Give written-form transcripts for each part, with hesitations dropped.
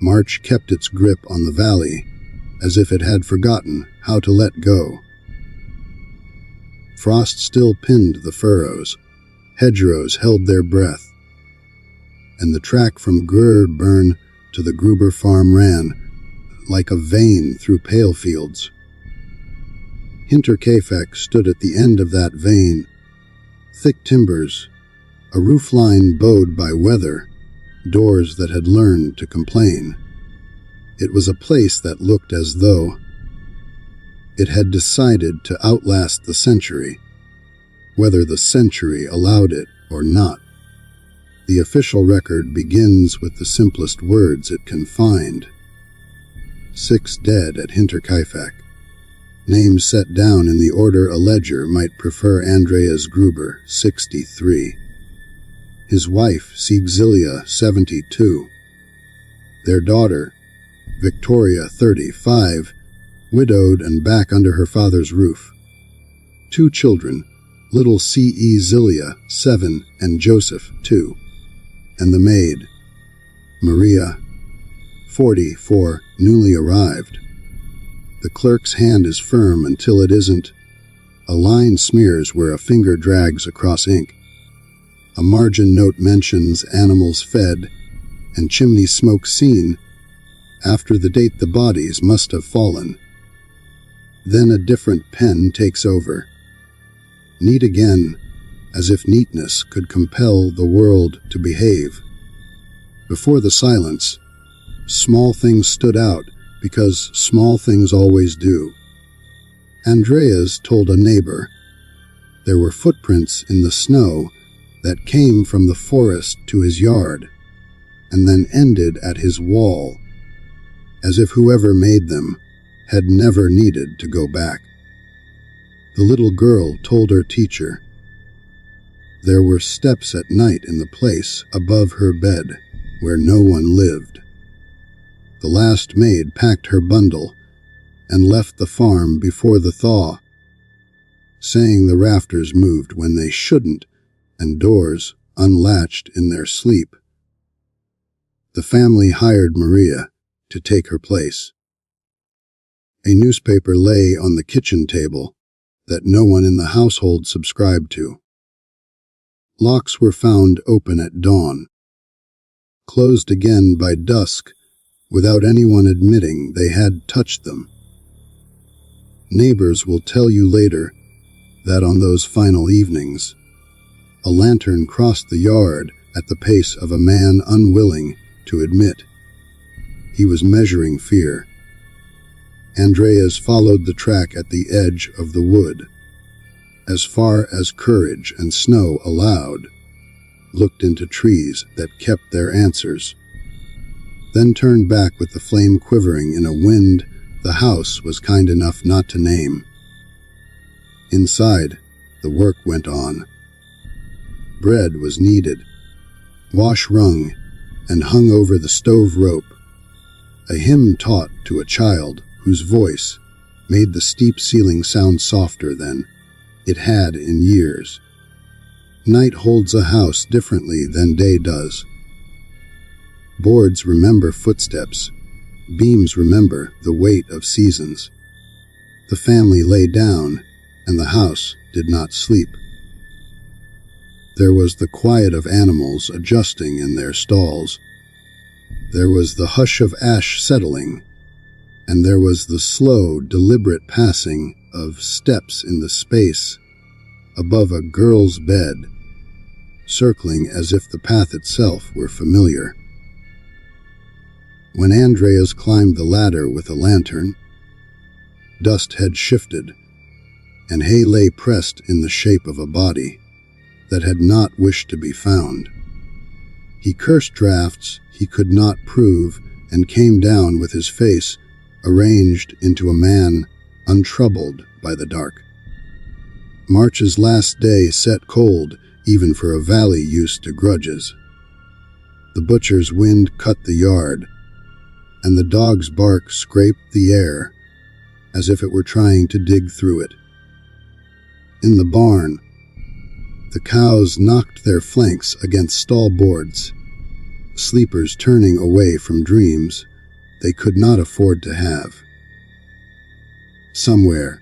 March kept its grip on the valley, as if it had forgotten how to let go. Frost still pinned the furrows, hedgerows held their breath, and the track from Burn to the Gruber farm ran like a vein through pale fields. Hinterkaifeck stood at the end of that vein, thick timbers, a roofline bowed by weather, doors that had learned to complain. It was a place that looked as though it had decided to outlast the century, whether the century allowed it or not. The official record begins with the simplest words it can find. 6 dead at Hinterkaifeck. Names set down in the order a ledger might prefer: Andreas Gruber, 63. His wife, Siegzilia, 72. Their daughter, Victoria, 35, widowed and back under her father's roof. 2 children, little C.E. Zilia, 7, and Joseph, 2. And the maid, Maria, 44, newly arrived. The clerk's hand is firm until it isn't. A line smears where a finger drags across ink. A margin note mentions animals fed and chimney smoke seen after the date the bodies must have fallen. Then a different pen takes over. Neat again, as if neatness could compel the world to behave. Before the silence, small things stood out because small things always do. Andreas told a neighbor there were footprints in the snow that came from the forest to his yard and then ended at his wall, as if whoever made them had never needed to go back. The little girl told her teacher there were steps at night in the place above her bed where no one lived. The last maid packed her bundle and left the farm before the thaw, saying the rafters moved when they shouldn't and doors unlatched in their sleep. The family hired Maria to take her place. A newspaper lay on the kitchen table that no one in the household subscribed to. Locks were found open at dawn, closed again by dusk without anyone admitting they had touched them. Neighbors will tell you later that on those final evenings, a lantern crossed the yard at the pace of a man unwilling to admit he was measuring fear. Andreas followed the track at the edge of the wood, as far as courage and snow allowed, looked into trees that kept their answers, then turned back with the flame quivering in a wind the house was kind enough not to name. Inside, the work went on. Bread was kneaded, wash wrung, and hung over the stove rope. A hymn taught to a child whose voice made the steep ceiling sound softer than it had in years. Night holds a house differently than day does. Boards remember footsteps, beams remember the weight of seasons. The family lay down, and the house did not sleep. There was the quiet of animals adjusting in their stalls. There was the hush of ash settling, and there was the slow, deliberate passing of steps in the space above a girl's bed, circling as if the path itself were familiar. When Andreas climbed the ladder with a lantern, dust had shifted, and hay lay pressed in the shape of a body that had not wished to be found. He cursed drafts he could not prove and came down with his face arranged into a man untroubled by the dark. March's last day set cold even for a valley used to grudges. The butcher's wind cut the yard, and the dog's bark scraped the air as if it were trying to dig through it. In the barn, the cows knocked their flanks against stall boards, sleepers turning away from dreams they could not afford to have. Somewhere,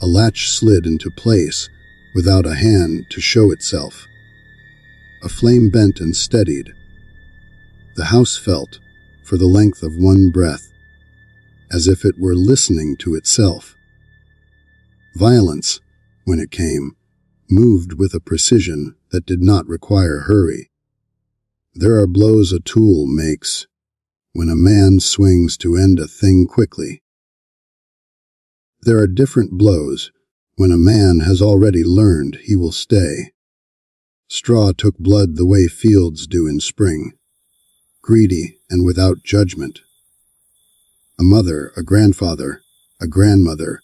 a latch slid into place without a hand to show itself. A flame bent and steadied. The house felt, for the length of one breath, as if it were listening to itself. Violence, when it came, moved with a precision that did not require hurry. There are blows a tool makes when a man swings to end a thing quickly. There are different blows when a man has already learned he will stay. Straw took blood the way fields do in spring, greedy and without judgment. A mother, a grandfather, a grandmother,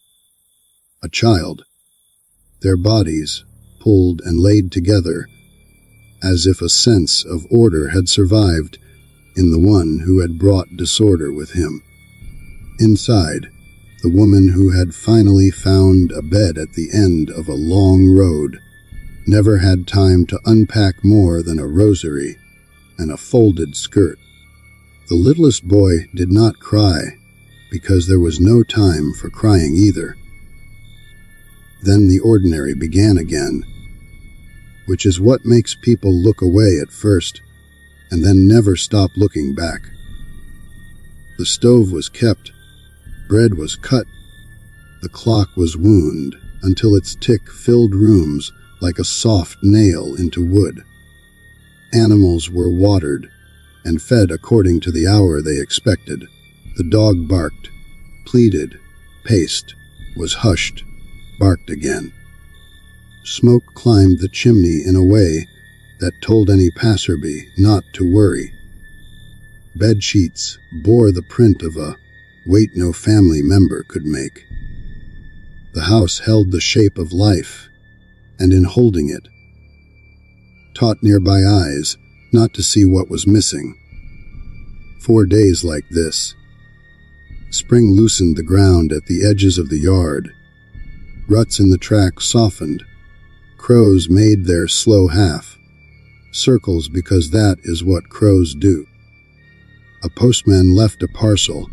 a child, their bodies pulled and laid together as if a sense of order had survived in the one who had brought disorder with him. Inside, the woman who had finally found a bed at the end of a long road never had time to unpack more than a rosary and a folded skirt. The littlest boy did not cry because there was no time for crying either. Then the ordinary began again, which is what makes people look away at first and then never stop looking back. The stove was kept, bread was cut, the clock was wound until its tick filled rooms like a soft nail into wood. Animals were watered and fed according to the hour they expected. The dog barked, pleaded, paced, was hushed, barked again. Smoke climbed the chimney in a way that told any passerby not to worry. Bed sheets bore the print of a weight no family member could make. The house held the shape of life, and in holding it, taught nearby eyes not to see what was missing. 4 days like this. Spring loosened the ground at the edges of the yard. Ruts in the track softened. Crows made their slow half, circles because that is what crows do. A postman left a parcel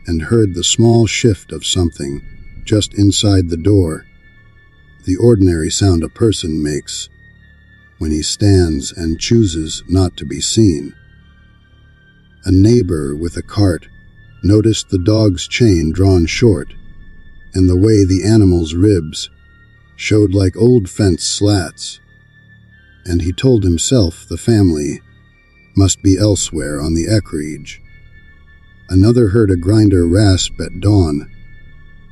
and heard the small shift of something just inside the door, the ordinary sound a person makes when he stands and chooses not to be seen. A neighbor with a cart noticed the dog's chain drawn short and the way the animal's ribs showed like old fence slats, and he told himself the family must be elsewhere on the acreage. Another heard a grinder rasp at dawn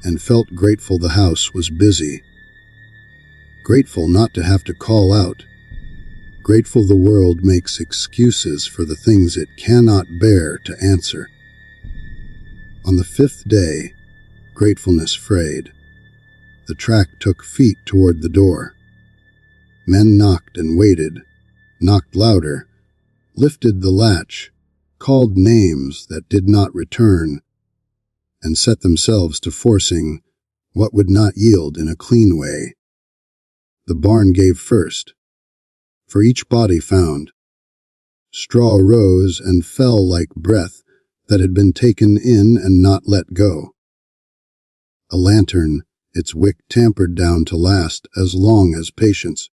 and felt grateful the house was busy. Grateful not to have to call out. Grateful the world makes excuses for the things it cannot bear to answer. On the 5th day, gratefulness frayed. The track took feet toward the door. Men knocked and waited, knocked louder, lifted the latch, called names that did not return, and set themselves to forcing what would not yield in a clean way. The barn gave first, for each body found. Straw rose and fell like breath that had been taken in and not let go. A lantern, its wick tampered down to last as long as patience,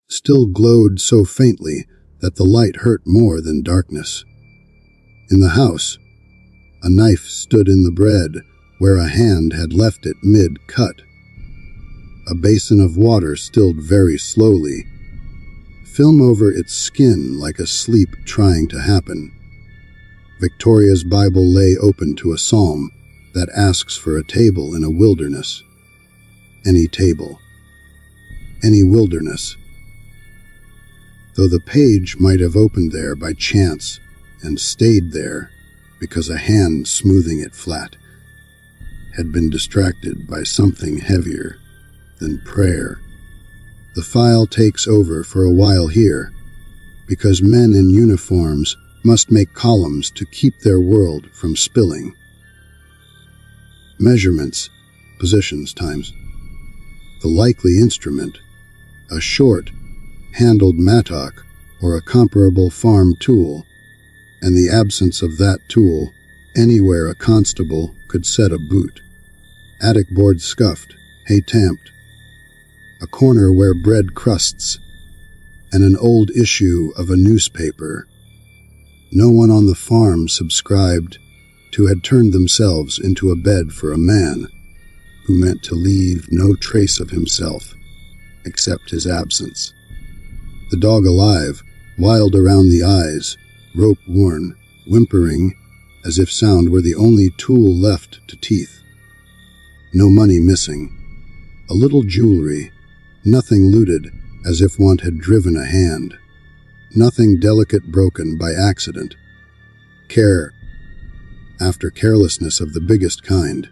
still glowed so faintly that the light hurt more than darkness. In the house, a knife stood in the bread where a hand had left it mid-cut. A basin of water stilled very slowly, film over its skin like a sleep trying to happen. Victoria's Bible lay open to a psalm that asks for a table in a wilderness. Any table, any wilderness. Though the page might have opened there by chance and stayed there because a hand smoothing it flat had been distracted by something heavier than prayer. The file takes over for a while here because men in uniforms must make columns to keep their world from spilling. Measurements, positions times. The likely instrument, a short, handled mattock or a comparable farm tool, and the absence of that tool anywhere a constable could set a boot. Attic board scuffed, hay tamped, a corner where bread crusts, and an old issue of a newspaper no one on the farm subscribed to had turned themselves into a bed for a man who meant to leave no trace of himself except his absence. The dog alive, wild around the eyes, rope worn, whimpering as if sound were the only tool left to teeth. No money missing. A little jewelry, nothing looted as if one had driven a hand. Nothing delicate broken by accident. Care, after carelessness of the biggest kind.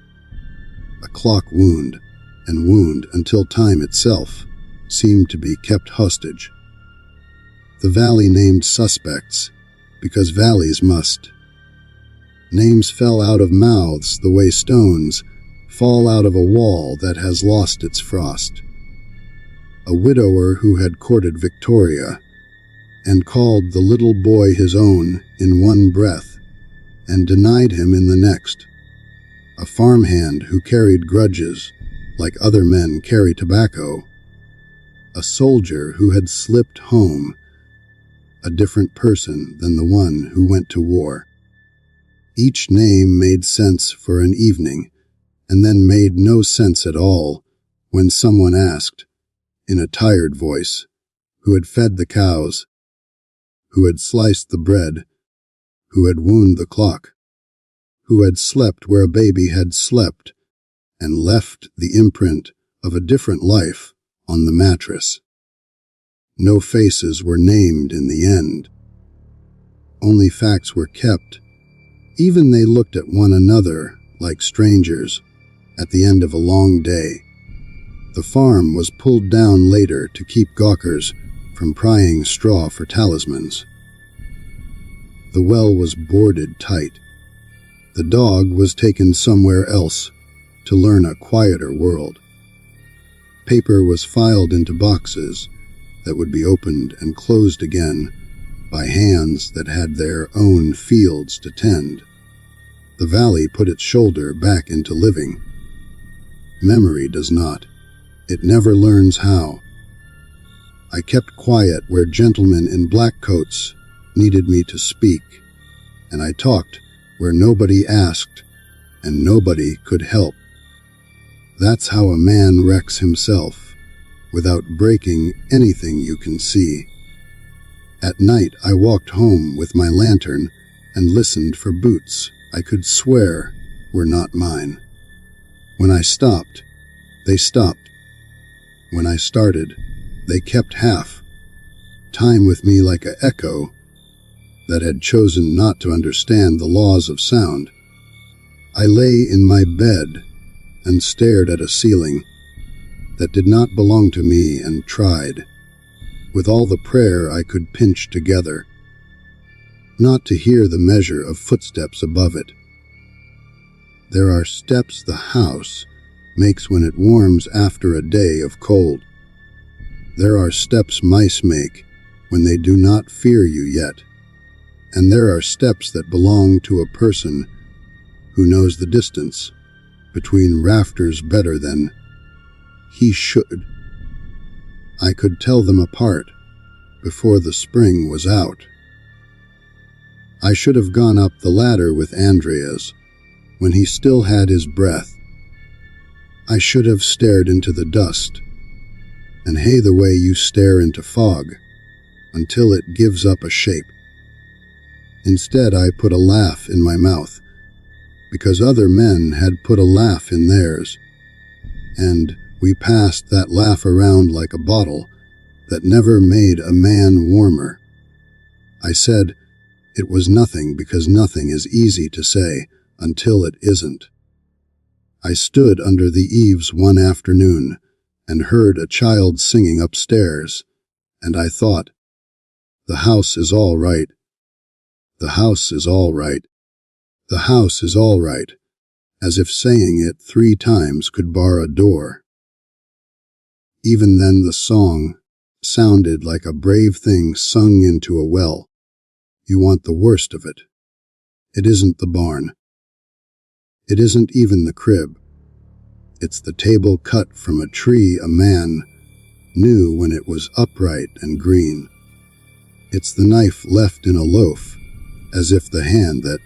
A clock wound, and wound until time itself seemed to be kept hostage. The valley named suspects, because valleys must. Names fell out of mouths the way stones fall out of a wall that has lost its frost. A widower who had courted Victoria, and called the little boy his own in one breath, and denied him in the next. A farmhand who carried grudges, like other men carry tobacco. A soldier who had slipped home, a different person than the one who went to war. Each name made sense for an evening, and then made no sense at all when someone asked, in a tired voice, who had fed the cows, who had sliced the bread, who had wound the clock, who had slept where a baby had slept, and left the imprint of a different life on the mattress. No faces were named in the end. Only facts were kept. Even they looked at one another like strangers at the end of a long day. The farm was pulled down later to keep gawkers from prying straw for talismans. The well was boarded tight. The dog was taken somewhere else to learn a quieter world. Paper was filed into boxes that would be opened and closed again by hands that had their own fields to tend. The valley put its shoulder back into living. Memory does not. It never learns how. I kept quiet where gentlemen in black coats needed me to speak, and I talked where nobody asked and nobody could help. That's how a man wrecks himself, without breaking anything you can see. At night I walked home with my lantern and listened for boots I could swear were not mine. When I stopped, they stopped. When I started, they kept half. Time with me like an echo that had chosen not to understand the laws of sound. I lay in my bed and stared at a ceiling that did not belong to me and tried, with all the prayer I could pinch together, not to hear the measure of footsteps above it. There are steps the house makes when it warms after a day of cold. There are steps mice make when they do not fear you yet, and there are steps that belong to a person who knows the distance between rafters better than he should. I could tell them apart before the spring was out. I should have gone up the ladder with Andreas when he still had his breath. I should have stared into the dust, and hey, the way you stare into fog until it gives up a shape. Instead, I put a laugh in my mouth because other men had put a laugh in theirs, and we passed that laugh around like a bottle that never made a man warmer. I said it was nothing because nothing is easy to say until it isn't. I stood under the eaves one afternoon and heard a child singing upstairs, and I thought, the house is all right. The house is all right. The house is all right, as if saying it 3 times could bar a door. Even then the song sounded like a brave thing sung into a well. You want the worst of it. It isn't the barn. It isn't even the crib. It's the table cut from a tree a man knew when it was upright and green. It's the knife left in a loaf, as if the hand that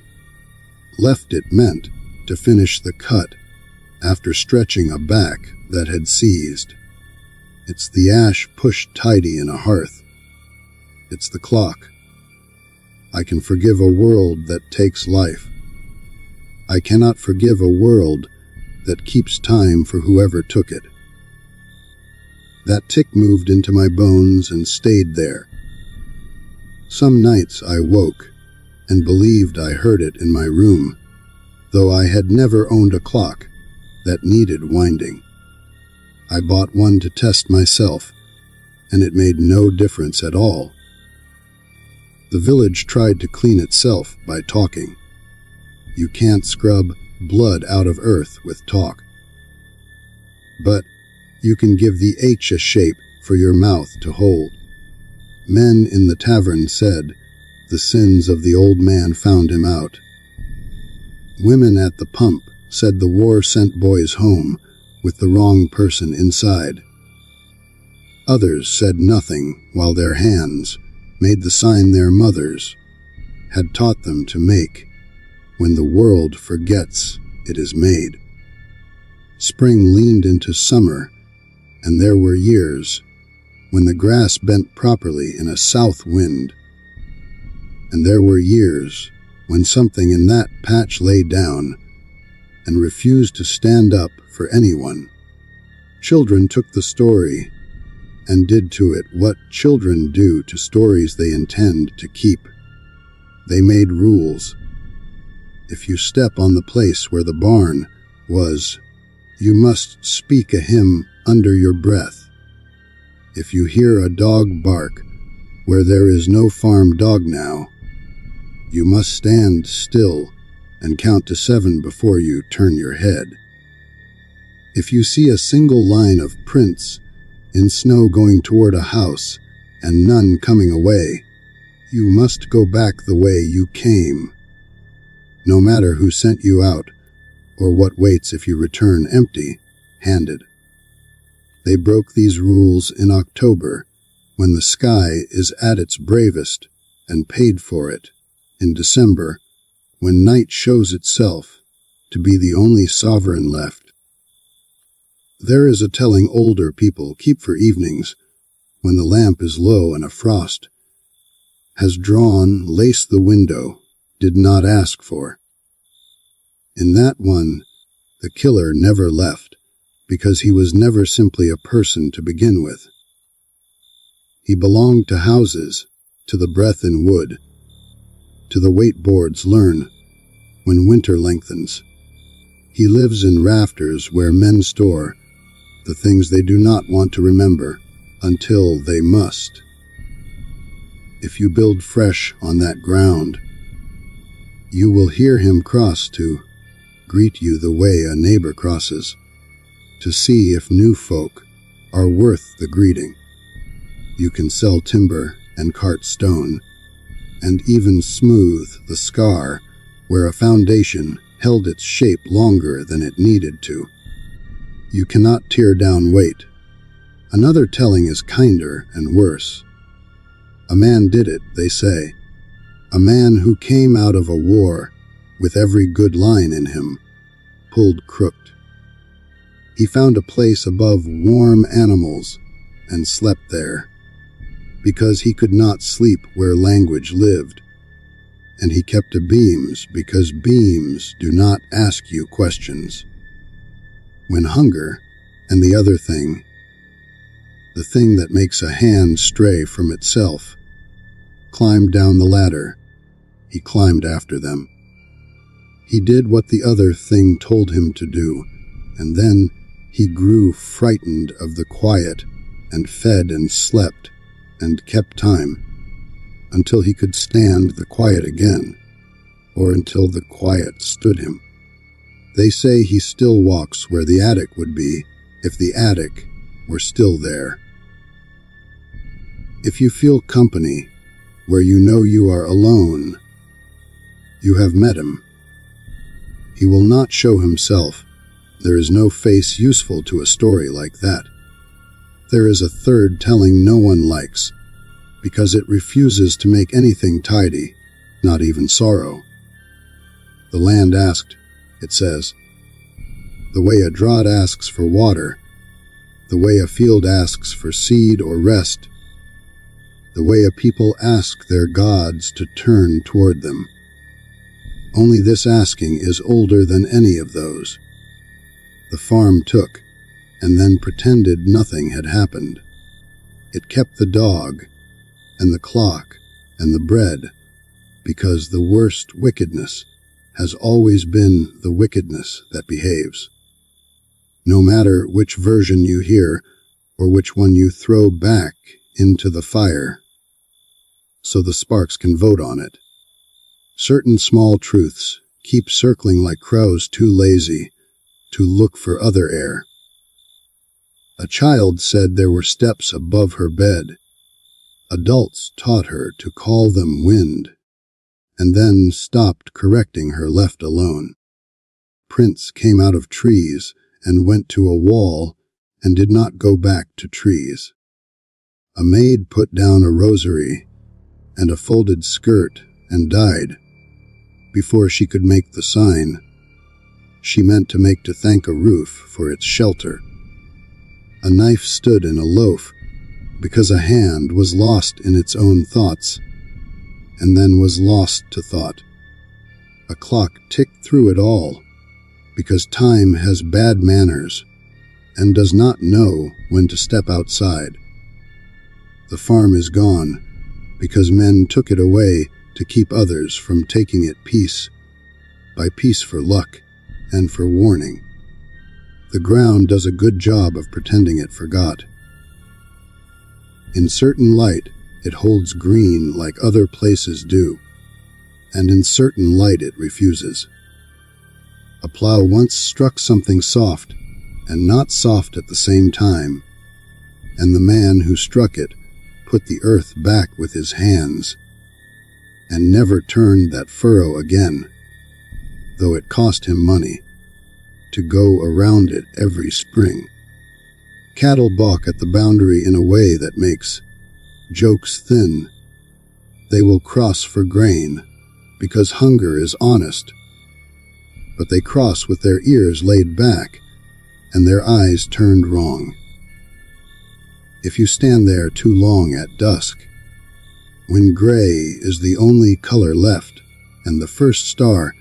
left it meant to finish the cut after stretching a back that had seized. It's the ash pushed tidy in a hearth. It's the clock. I can forgive a world that takes life. I cannot forgive a world that keeps time for whoever took it. That tick moved into my bones and stayed there. Some nights I woke and believed I heard it in my room, though I had never owned a clock that needed winding. I bought one to test myself, and it made no difference at all. The village tried to clean itself by talking. You can't scrub blood out of earth with talk. But you can give the H a shape for your mouth to hold. Men in the tavern said the sins of the old man found him out. Women at the pump said the war sent boys home with the wrong person inside. Others said nothing while their hands made the sign their mothers had taught them to make when the world forgets it is made. Spring leaned into summer, and there were years when the grass bent properly in a south wind. And there were years when something in that patch lay down and refused to stand up for anyone. Children took the story and did to it what children do to stories they intend to keep. They made rules. If you step on the place where the barn was, you must speak a hymn under your breath. If you hear a dog bark where there is no farm dog now, you must stand still and count to 7 before you turn your head. If you see a single line of prints in snow going toward a house and none coming away, you must go back the way you came, no matter who sent you out or what waits if you return empty-handed. They broke these rules in October, when the sky is at its bravest, and paid for it in December, when night shows itself to be the only sovereign left. There is a telling older people keep for evenings, when the lamp is low and a frost has drawn lace the window did not ask for. In that one, the killer never left, because he was never simply a person to begin with. He belonged to houses, to the breath in wood, to the weight boards learn when winter lengthens. He lives in rafters where men store the things they do not want to remember until they must. If you build fresh on that ground, you will hear him cross to greet you the way a neighbor crosses, to see if new folk are worth the greeting. You can sell timber and cart stone, and even smooth the scar where a foundation held its shape longer than it needed to. You cannot tear down weight. Another telling is kinder and worse. A man did it, they say. A man who came out of a war with every good line in him, pulled crooked. He found a place above warm animals and slept there, because he could not sleep where language lived. And he kept to beams because beams do not ask you questions. When hunger and the other thing, the thing that makes a hand stray from itself, climbed down the ladder, he climbed after them. He did what the other thing told him to do, and then he grew frightened of the quiet and fed and slept and kept time until he could stand the quiet again, or until the quiet stood him. They say he still walks where the attic would be if the attic were still there. If you feel company, where you know you are alone. You have met him. He will not show himself. There is no face useful to a story like that. There is a third telling no one likes, because it refuses to make anything tidy, not even sorrow. The land asked, it says, the way a drought asks for water, the way a field asks for seed or rest, the way a people ask their gods to turn toward them. Only this asking is older than any of those. The farm took, and then pretended nothing had happened. It kept the dog, and the clock, and the bread, because the worst wickedness has always been the wickedness that behaves. No matter which version you hear, or which one you throw back into the fire, so the sparks can vote on it. Certain small truths keep circling like crows too lazy to look for other air. A child said there were steps above her bed. Adults taught her to call them wind, and then stopped correcting her left alone. Prints came out of trees and went to a wall and did not go back to trees. A maid put down a rosary and a folded skirt and died before she could make the sign she meant to make to thank a roof for its shelter. A knife stood in a loaf because a hand was lost in its own thoughts and then was lost to thought. A clock ticked through it all because time has bad manners and does not know when to step outside. The farm is gone because men took it away to keep others from taking it piece by piece for luck and for warning. The ground does a good job of pretending it forgot. In certain light, it holds green like other places do, and in certain light it refuses. A plow once struck something soft, and not soft at the same time, and the man who struck it put the earth back with his hands, and never turned that furrow again, though it cost him money to go around it every spring. Cattle balk at the boundary in a way that makes jokes thin. They will cross for grain because hunger is honest, but they cross with their ears laid back and their eyes turned wrong. If you stand there too long at dusk, when gray is the only color left and the first star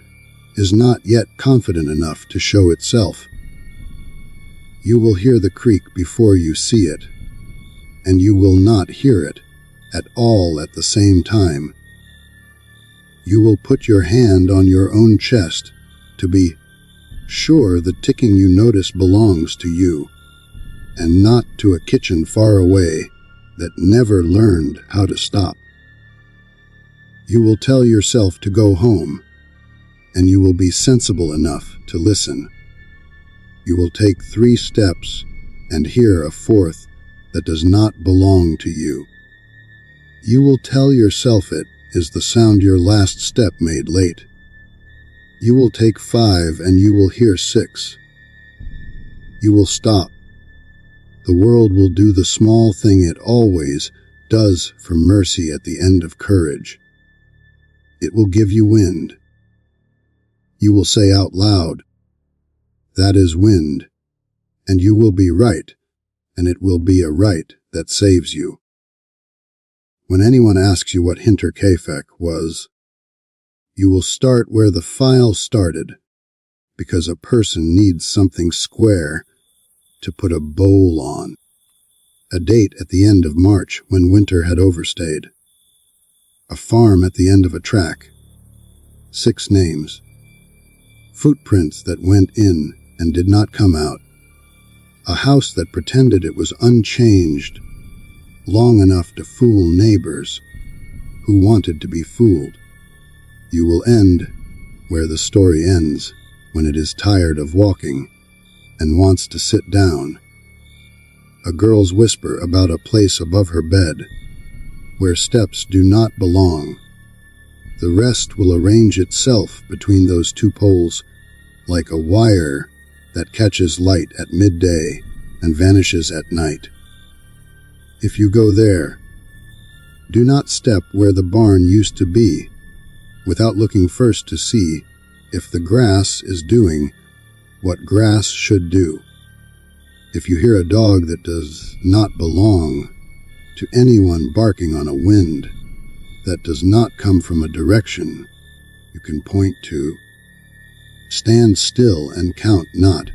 is not yet confident enough to show itself, you will hear the creak before you see it, and you will not hear it at all at the same time. You will put your hand on your own chest to be sure the ticking you notice belongs to you, and not to a kitchen far away that never learned how to stop. You will tell yourself to go home, and you will be sensible enough to listen. You will take 3 steps and hear a 4th that does not belong to you. You will tell yourself it is the sound your last step made late. You will take 5 and you will hear 6. You will stop. The world will do the small thing it always does for mercy at the end of courage. It will give you wind. You will say out loud, "That is wind," and you will be right, and it will be a right that saves you. When anyone asks you what Hinterkaifeck was, you will start where the file started, because a person needs something square to put a bowl on. A date at the end of March when winter had overstayed. A farm at the end of a track. 6 names. Footprints that went in and did not come out. A house that pretended it was unchanged long enough to fool neighbors who wanted to be fooled. You will end where the story ends, when it is tired of walking and wants to sit down. A girl's whisper about a place above her bed. where steps do not belong. The rest will arrange itself between those two poles like a wire that catches light at midday and vanishes at night. If you go there, do not step where the barn used to be without looking first to see if the grass is doing what grass should do. If you hear a dog that does not belong to anyone barking on a wind that does not come from a direction you can point to, stand still and count, not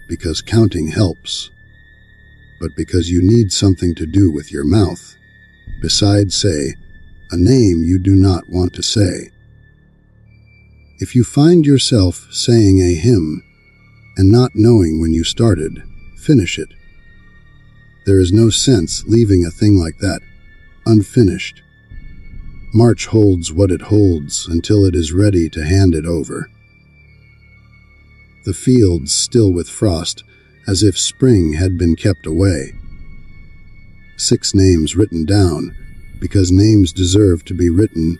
because counting helps, but because you need something to do with your mouth, besides say a name you do not want to say. If you find yourself saying a hymn and not knowing when you started, finish it. There is no sense leaving a thing like that unfinished. March holds what it holds until it is ready to hand it over. The fields still with frost, as if spring had been kept away. 6 names written down, because names deserve to be written,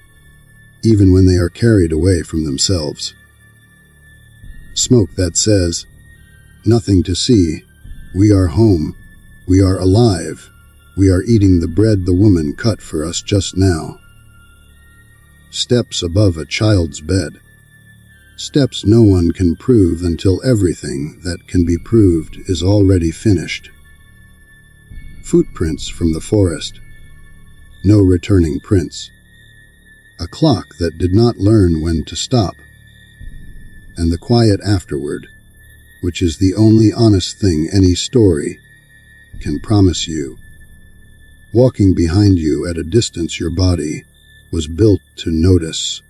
even when they are carried away from themselves. Smoke that says, nothing to see, we are home, we are alive, we are eating the bread the woman cut for us just now. Steps above a child's bed. Steps no one can prove until everything that can be proved is already finished. Footprints from the forest. No returning prints. A clock that did not learn when to stop. And the quiet afterward, which is the only honest thing any story can promise you. Walking behind you at a distance, your body was built to notice.